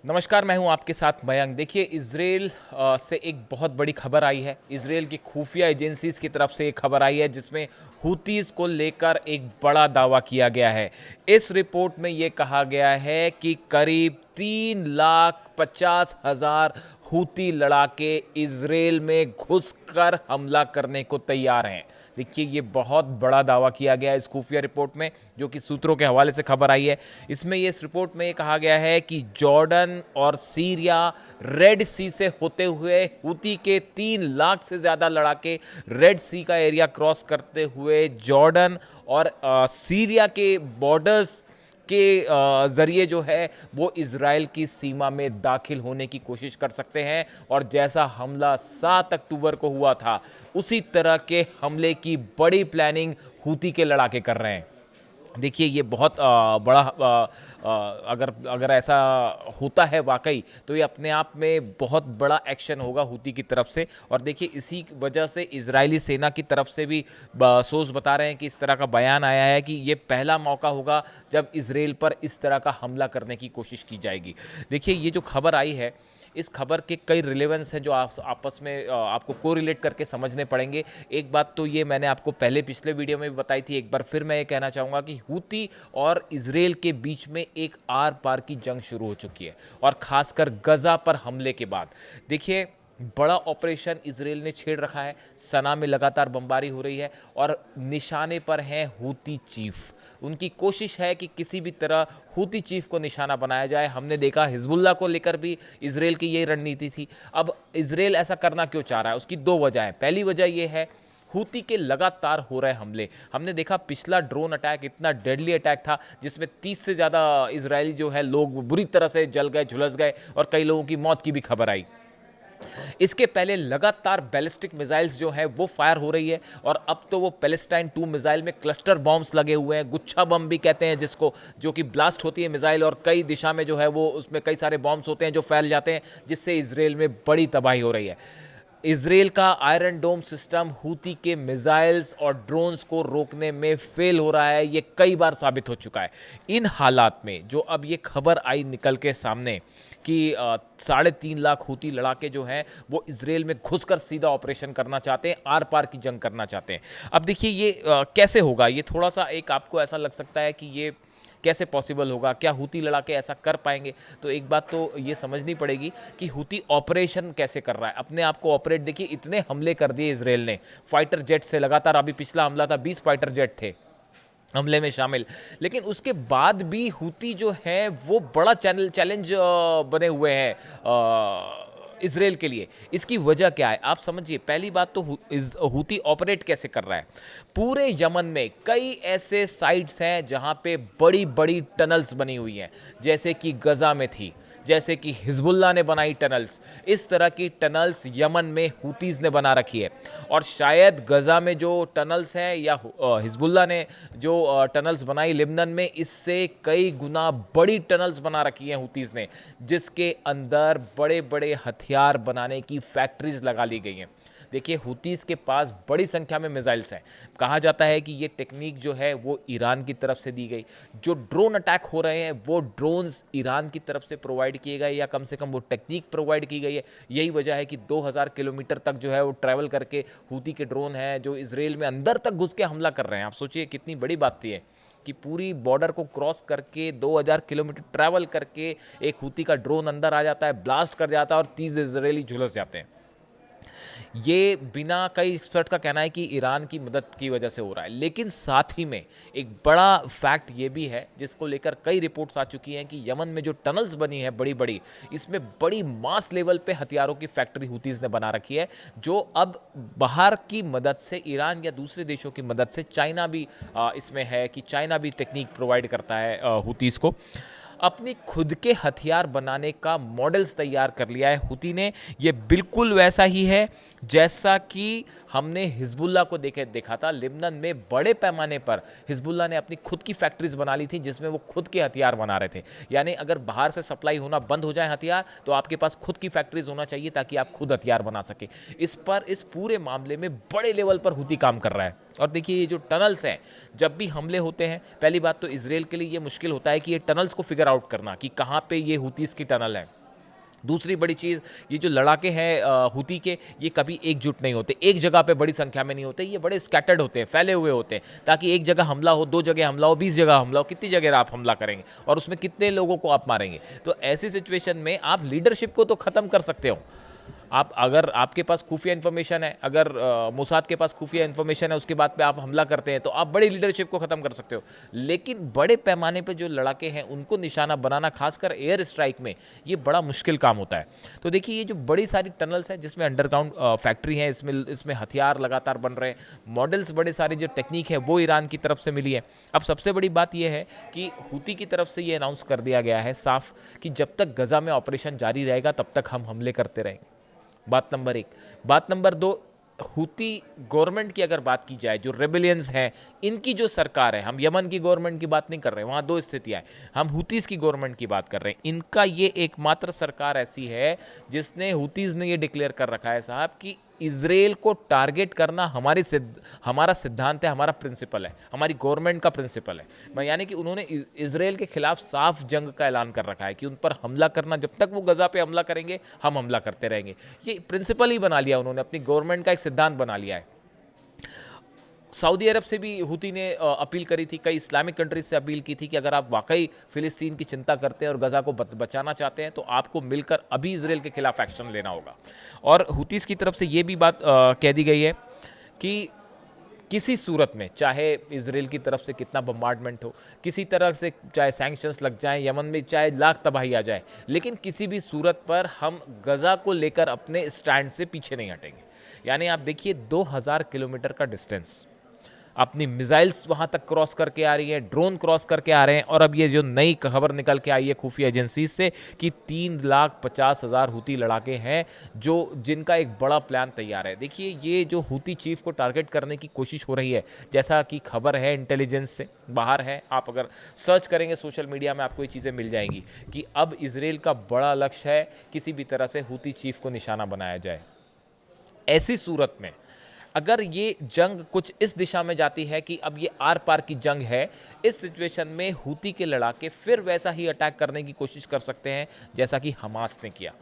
नमस्कार, मैं हूं आपके साथ मयंक। देखिए, इज़राइल से एक बहुत बड़ी खबर आई है। इज़राइल की खुफिया एजेंसीज़ की तरफ से एक खबर आई है जिसमें हूतीज़ को लेकर एक बड़ा दावा किया गया है। इस रिपोर्ट में ये कहा गया है कि करीब 3,50,000 हूती लड़ाके इज़राइल में घुसकर हमला करने को तैयार हैं। देखिए, ये बहुत बड़ा दावा किया गया है इस खुफिया रिपोर्ट में, जो कि सूत्रों के हवाले से खबर आई है। इसमें इस रिपोर्ट में ये कहा गया है कि जॉर्डन और सीरिया रेड सी से होते हुए हूती के 3 लाख से ज़्यादा लड़ाके रेड सी का एरिया क्रॉस करते हुए जॉर्डन और सीरिया के बॉर्डर्स के ज़रिए जो है वो इज़राइल की सीमा में दाखिल होने की कोशिश कर सकते हैं। और जैसा हमला 7 अक्टूबर को हुआ था, उसी तरह के हमले की बड़ी प्लानिंग हूती के लड़ाके कर रहे हैं। देखिए, ये बहुत बड़ा अगर अगर ऐसा होता है वाकई, तो ये अपने आप में बहुत बड़ा एक्शन होगा हूती की तरफ से। और देखिए, इसी वजह से इजरायली सेना की तरफ से भी सोर्स बता रहे हैं कि इस तरह का बयान आया है कि ये पहला मौका होगा जब इजराइल पर इस तरह का हमला करने की कोशिश की जाएगी। देखिए, ये जो खबर आई है, इस खबर के कई रिलेवेंस हैं जो आप आपस में आपको को रिलेट करके समझने पड़ेंगे। एक बात तो ये मैंने आपको पहले पिछले वीडियो में भी बताई थी, एक बार फिर मैं ये कहना चाहूँगा कि हूती और इजराइल के बीच में एक आर पार की जंग शुरू हो चुकी है, और ख़ासकर गज़ा पर हमले के बाद। देखिए, बड़ा ऑपरेशन इजराइल ने छेड़ रखा है। सना में लगातार बमबारी हो रही है और निशाने पर हैं हूती चीफ। उनकी कोशिश है कि किसी भी तरह हूती चीफ को निशाना बनाया जाए। हमने देखा हिजबुल्लाह को लेकर भी इजराइल की यही रणनीति थी। अब इजराइल ऐसा करना क्यों चाह रहा है, उसकी दो वजह है। पहली वजह यह है, हूती के लगातार हो रहे हमले। हमने देखा पिछला ड्रोन अटैक इतना डेडली अटैक था जिसमें 30 से ज़्यादा इजरायली जो है लोग बुरी तरह से जल गए, झुलस गए, और कई लोगों की मौत की भी खबर आई। इसके पहले लगातार बैलिस्टिक मिसाइल्स जो है वो फायर हो रही है, और अब तो वो पैलेस्टाइन 2 मिसाइल में क्लस्टर बॉम्ब्स लगे हुए हैं, गुच्छा बम भी कहते हैं जिसको, जो कि ब्लास्ट होती है मिसाइल, और कई दिशा में जो है वो उसमें कई सारे बॉम्ब्स होते हैं जो फैल जाते हैं, जिससे इजराइल में बड़ी तबाही हो रही है। इजराइल का आयरन डोम सिस्टम हूती के मिसाइल्स और ड्रोन्स को रोकने में फेल हो रहा है, ये कई बार साबित हो चुका है। इन हालात में जो अब ये खबर आई निकल के सामने कि 3.5 लाख हूती लड़ाके जो हैं वो इजराइल में घुसकर सीधा ऑपरेशन करना चाहते हैं, आर पार की जंग करना चाहते हैं। अब देखिए, ये कैसे होगा, ये थोड़ा सा एक आपको ऐसा लग सकता है कि ये कैसे पॉसिबल होगा, क्या हूती लड़ाके ऐसा कर पाएंगे। तो एक बात तो ये समझनी पड़ेगी कि हूती ऑपरेशन कैसे कर रहा है, अपने आप को ऑपरेट। देखिए, इतने हमले कर दिए इजराइल ने फाइटर जेट से लगातार। अभी पिछला हमला था, 20 फाइटर जेट थे हमले में शामिल, लेकिन उसके बाद भी हूती जो है वो बड़ा चैलेंज बने हुए हैं इजराइल के लिए। इसकी वजह क्या है आप समझिए। पहली बात तो हूती ऑपरेट कैसे कर रहा है। पूरे यमन में कई ऐसे साइट्स हैं जहां पे बड़ी बड़ी टनल्स बनी हुई हैं, जैसे कि गजा में थी, जैसे कि हिजबुल्लाह ने बनाई टनल्स। इस तरह की टनल्स यमन में हूतीज़ ने बना रखी है, और शायद गजा में जो टनल्स हैं या हिजबुल्लाह ने जो टनल्स बनाई लिबनन में, इससे कई गुना बड़ी टनल्स बना रखी हैं हूतीज़ ने, जिसके अंदर बड़े बड़े हथियार बनाने की फैक्ट्रीज लगा ली गई हैं। देखिए, हूतीज़ के पास बड़ी संख्या में मिसाइल्स हैं। कहा जाता है कि ये टेक्निक जो है वो ईरान की तरफ से दी गई। जो ड्रोन अटैक हो रहे हैं वो ड्रोन्स ईरान की तरफ से प्रोवाइड किए गए, या कम से कम वो टेक्निक प्रोवाइड की गई है। यही वजह है कि 2000 किलोमीटर तक जो है वो ट्रैवल करके हूती के ड्रोन हैं जो इजराइल में अंदर तक घुस के हमला कर रहे हैं। आप सोचिए कितनी बड़ी बात थी है कि पूरी बॉर्डर को क्रॉस करके 2000 किलोमीटर ट्रैवल करके एक हूती का ड्रोन अंदर आ जाता है, ब्लास्ट कर जाता है, और 30 इजरायली झुलस जाते हैं। ये बिना, कई एक्सपर्ट का कहना है कि ईरान की मदद की वजह से हो रहा है। लेकिन साथ ही में एक बड़ा फैक्ट ये भी है जिसको लेकर कई रिपोर्ट्स आ चुकी हैं कि यमन में जो टनल्स बनी है बड़ी बड़ी, इसमें बड़ी मास लेवल पे हथियारों की फैक्ट्री हूतीज़ ने बना रखी है, जो अब बाहर की मदद से, ईरान या दूसरे देशों की मदद से, चाइना भी इसमें है कि चाइना भी टेक्निक प्रोवाइड करता है हूतीज़ को, अपनी खुद के हथियार बनाने का मॉडल्स तैयार कर लिया है हूती ने। ये बिल्कुल वैसा ही है जैसा कि हमने हिजबुल्लाह को देखा था। लिबनन में बड़े पैमाने पर हिजबुल्लाह ने अपनी खुद की फैक्ट्रीज बना ली थी जिसमें वो खुद के हथियार बना रहे थे। यानी अगर बाहर से सप्लाई होना बंद हो जाए हथियार, तो आपके पास खुद की फैक्ट्रीज होना चाहिए ताकि आप खुद हथियार बना सके। इस पूरे मामले में बड़े लेवल पर हूती काम कर रहा है। और देखिए, ये जो टनल्स हैं, जब भी हमले होते हैं, पहली बात तो इजराइल के लिए ये मुश्किल होता है कि ये टनल्स को फिगर फिगर आउट करना कि कहाँ पे ये हुतीस की टनल है। दूसरी बड़ी चीज़, ये जो लड़ाके हैं हुती के, ये कभी एकजुट नहीं होते, एक जगह पे बड़ी संख्या में नहीं होते, ये बड़े स्कैटर्ड होते हैं, फैले हुए होते हैं, ताकि एक जगह हमला हो, 2 जगह हमला हो, 20 जगह हमला हो, कितनी जगह आप हमला करेंगे और उसमें कितने लोगों को आप मारेंगे। तो ऐसी सिचुएशन में आप लीडरशिप को तो ख़त्म कर सकते हो। आप अगर आपके पास खुफिया इन्फॉर्मेशन है, अगर मोसाद के पास खुफिया इन्फॉर्मेशन है, उसके बाद पे आप हमला करते हैं, तो आप बड़ी लीडरशिप को ख़त्म कर सकते हो। लेकिन बड़े पैमाने पे जो लड़ाके हैं उनको निशाना बनाना, खासकर एयर स्ट्राइक में, ये बड़ा मुश्किल काम होता है। तो देखिए, ये जो बड़ी सारी टनल्स हैं जिसमें अंडरग्राउंड फैक्ट्री है, इसमें हथियार लगातार बन रहे हैं, मॉडल्स बड़े सारे जो टेक्निक है वो ईरान की तरफ से मिली है। अब सबसे बड़ी बात यह है कि हुती की तरफ से ये अनाउंस कर दिया गया है साफ कि जब तक गजा में ऑपरेशन जारी रहेगा तब तक हम हमले करते रहेंगे। बात नंबर 1। बात नंबर 2, हुती गवर्नमेंट की अगर बात की जाए, जो रेबेलियंस हैं, इनकी जो सरकार है, हम यमन की गवर्नमेंट की बात नहीं कर रहे हैं, वहाँ 2 स्थितियाँ हैं, हम हुतीज़ की गवर्नमेंट की बात कर रहे हैं। इनका ये एकमात्र सरकार ऐसी है जिसने, हुतीज़ ने ये डिक्लेयर कर रखा है साहब कि इजराइल को टारगेट करना हमारा सिद्धांत है, हमारा प्रिंसिपल है, हमारी गवर्नमेंट का प्रिंसिपल है। यानी कि उन्होंने इजराइल के खिलाफ साफ जंग का ऐलान कर रखा है कि उन पर हमला करना, जब तक वो गजा पे हमला करेंगे हम हमला करते रहेंगे। ये प्रिंसिपल ही बना लिया उन्होंने, अपनी गवर्नमेंट का एक सिद्धांत बना लिया है। सऊदी अरब से भी हुती ने अपील करी थी, कई इस्लामिक कंट्रीज से अपील की थी कि अगर आप वाकई फ़िलिस्तीन की चिंता करते हैं और गज़ा को बचाना चाहते हैं तो आपको मिलकर अभी इजराइल के खिलाफ एक्शन लेना होगा। और हुतीज़ की तरफ से ये भी बात कह दी गई है कि किसी सूरत में, चाहे इजराइल की तरफ से कितना बम्बार्डमेंट हो, किसी तरह से चाहे सैंक्शंस लग जाएं, यमन में चाहे लाख तबाही आ जाए, लेकिन किसी भी सूरत पर हम गज़ा को लेकर अपने स्टैंड से पीछे नहीं हटेंगे। यानी आप देखिए, 2000 किलोमीटर का डिस्टेंस, अपनी मिसाइल्स वहाँ तक क्रॉस करके आ रही है, ड्रोन क्रॉस करके आ रहे हैं, और अब ये जो नई खबर निकल के आई है खुफिया एजेंसी से कि 3,50,000 हुती लड़ाके हैं जिनका एक बड़ा प्लान तैयार है। देखिए, ये जो हुती चीफ को टारगेट करने की कोशिश हो रही है, जैसा कि खबर है इंटेलिजेंस से बाहर है, आप अगर सर्च करेंगे सोशल मीडिया में आपको ये चीज़ें मिल जाएंगी कि अब इजराइल का बड़ा लक्ष्य है किसी भी तरह से हुती चीफ को निशाना बनाया जाए। ऐसी सूरत में अगर ये जंग कुछ इस दिशा में जाती है कि अब ये आर पार की जंग है, इस सिचुएशन में हुती के लड़ाके फिर वैसा ही अटैक करने की कोशिश कर सकते हैं जैसा कि हमास ने किया,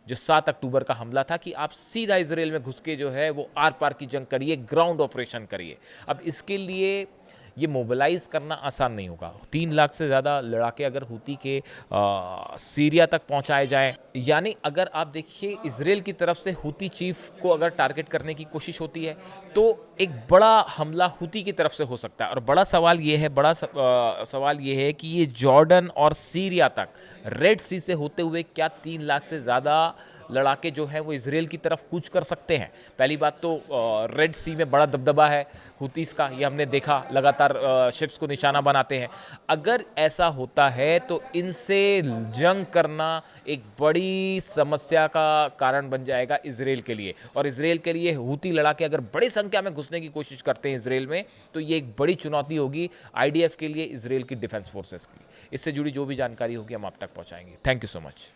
जो 7 अक्टूबर का हमला था कि आप सीधा इजराइल में घुस के जो है वो आर पार की जंग करिए, ग्राउंड ऑपरेशन करिए। अब इसके लिए ये मोबिलाइज करना आसान नहीं होगा। 3 लाख से ज़्यादा लड़ाके अगर हुती के सीरिया तक पहुंचाए जाएं, यानी अगर आप देखिए इजराइल की तरफ से हुती चीफ को अगर टारगेट करने की कोशिश होती है तो एक बड़ा हमला हुती की तरफ से हो सकता है। और बड़ा सवाल ये है, सवाल ये है कि ये जॉर्डन और सीरिया तक रेड सी से होते हुए क्या 3 लाख से ज़्यादा लड़ाके जो हैं वो इजराइल की तरफ कूच कर सकते हैं। पहली बात तो रेड सी में बड़ा दबदबा है हुतीस का, ये हमने देखा, लगातार शिप्स को निशाना बनाते हैं। अगर ऐसा होता है तो इनसे जंग करना एक बड़ी समस्या का कारण बन जाएगा इजराइल के लिए। और इजराइल के लिए हुती लड़ाके अगर बड़ी संख्या में घुसने की कोशिश करते हैं इजराइल में, तो ये एक बड़ी चुनौती होगी आईडीएफ के लिए, इजराइल की डिफेंस फोर्सेस की। इससे जुड़ी जो भी जानकारी होगी हम आप तक पहुंचाएंगे। Thank you so much.